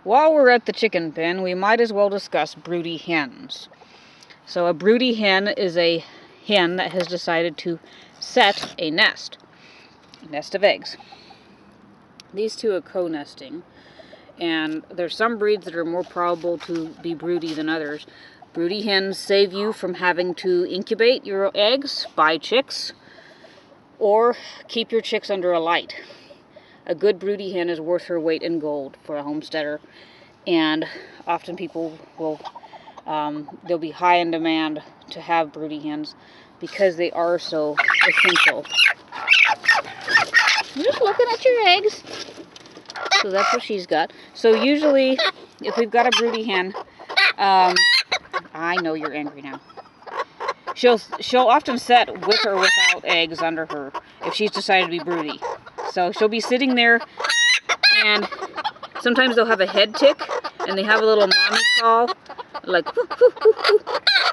While we're at the chicken pen, we might as well discuss broody hens. So a broody hen is a hen that has decided to set a nest of eggs. These two are co-nesting, and there's some breeds that are more probable to be broody than others. Broody hens save you from having to incubate your eggs, buy chicks, or keep your chicks under a light. A good broody hen is worth her weight in gold for a homesteader, and often people will, they'll be high in demand to have broody hens because they are so essential. I'm just looking at your eggs. So that's what she's got. So usually, if we've got a broody hen, I know you're angry now. She'll often set with or without eggs under her if she's decided to be broody. So she'll be sitting there, and sometimes they'll have a head tick, and they have a little mommy call, like whoo, whoo, whoo, whoo,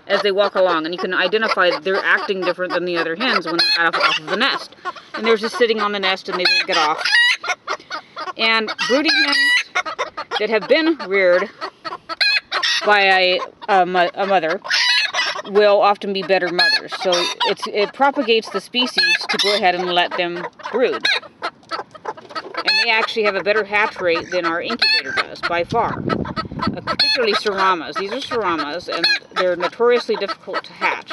as they walk along, and you can identify that they're acting different than the other hens when they're off of the nest. And they're just sitting on the nest and they won't get off. And broody hens that have been reared by a mother will often be better mothers. So it propagates the species to go ahead and let them brood. And they actually have a better hatch rate than our incubator does, by far. Particularly seramas. These are seramas, and they're notoriously difficult to hatch.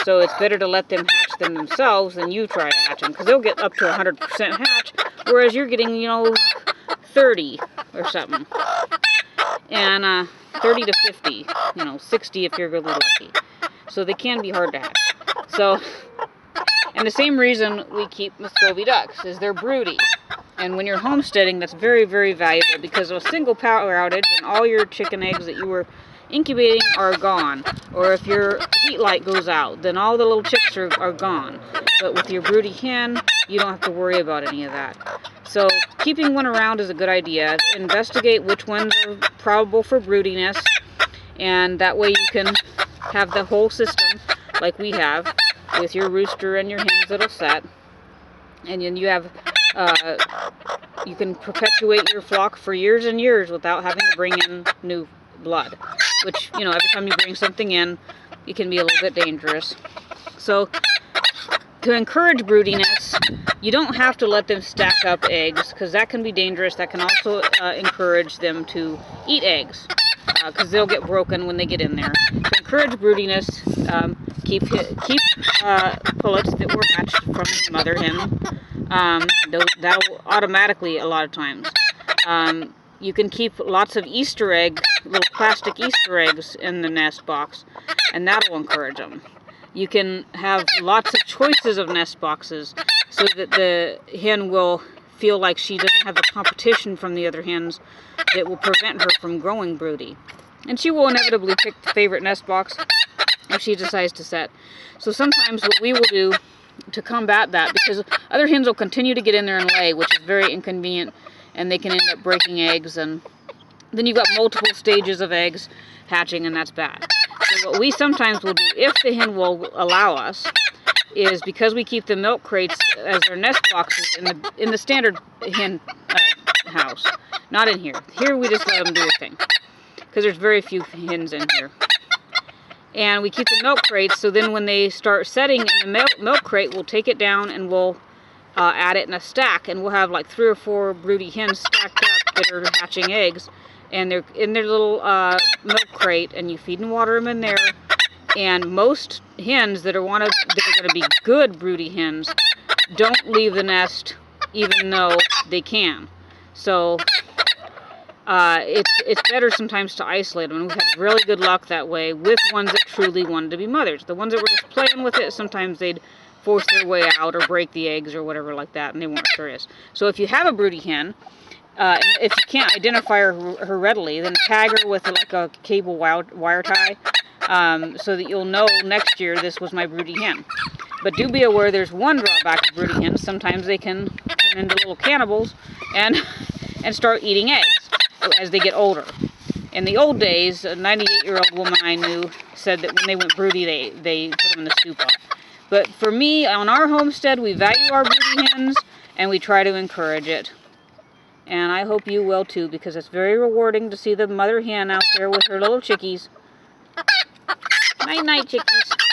So it's better to let them hatch them themselves than you try to hatch them, because they'll get up to 100% hatch, whereas you're getting, 30 or something. And 30 to 50, 60 if you're really lucky. So they can be hard to hatch. So, and the same reason we keep Muscovy ducks is they're broody. And when you're homesteading, that's very, very valuable, because of a single power outage and all your chicken eggs that you were incubating are gone. Or if your heat light goes out, then all the little chicks are gone. But with your broody hen, you don't have to worry about any of that. So keeping one around is a good idea. Investigate which ones are probable for broodiness, and that way you can have the whole system like we have with your rooster and your hens that'll set. And then you have you can perpetuate your flock for years and years without having to bring in new blood, which, every time you bring something in, it can be a little bit dangerous. So to encourage broodiness, you don't have to let them stack up eggs, because that can be dangerous. That can also encourage them to eat eggs, because they'll get broken when they get in there. To encourage broodiness, keep pullets that were hatched from the mother hen. That'll automatically, a lot of times. You can keep lots of Easter egg, little plastic Easter eggs in the nest box, and that'll encourage them. You can have lots of choices of nest boxes so that the hen will feel like she doesn't have the competition from the other hens that will prevent her from growing broody. And she will inevitably pick the favorite nest box if she decides to set. So sometimes what we will do to combat that, because other hens will continue to get in there and lay, which is very inconvenient, and they can end up breaking eggs, and then you've got multiple stages of eggs hatching, and that's bad. So what we sometimes will do, if the hen will allow us, is, because we keep the milk crates as their nest boxes in the standard hen house, not in here. Here we just let them do a thing, because there's very few hens in here. And we keep the milk crates, so then when they start setting in the milk crate, we'll take it down and we'll add it in a stack, and we'll have like 3 or 4 broody hens stacked up that are hatching eggs, and they're in their little milk crate, and you feed and water them in there. And most hens that are going to be good broody hens don't leave the nest, even though they can. So it's better sometimes to isolate them. And we've had really good luck that way with ones that truly wanted to be mothers. The ones that were just playing with it, sometimes they'd force their way out or break the eggs or whatever like that, and they weren't serious. So if you have a broody hen, if you can't identify her readily, then tag her with like a cable wire tie, so that you'll know next year this was my broody hen. But do be aware there's one drawback of broody hens. Sometimes they can turn into little cannibals and start eating eggs as they get older. In the old days, a 98-year-old woman I knew said that when they went broody, they put them in the stew pot. But for me, on our homestead, we value our broody hens, and we try to encourage it. And I hope you will too, because it's very rewarding to see the mother hen out there with her little chickies. Night night, chickies.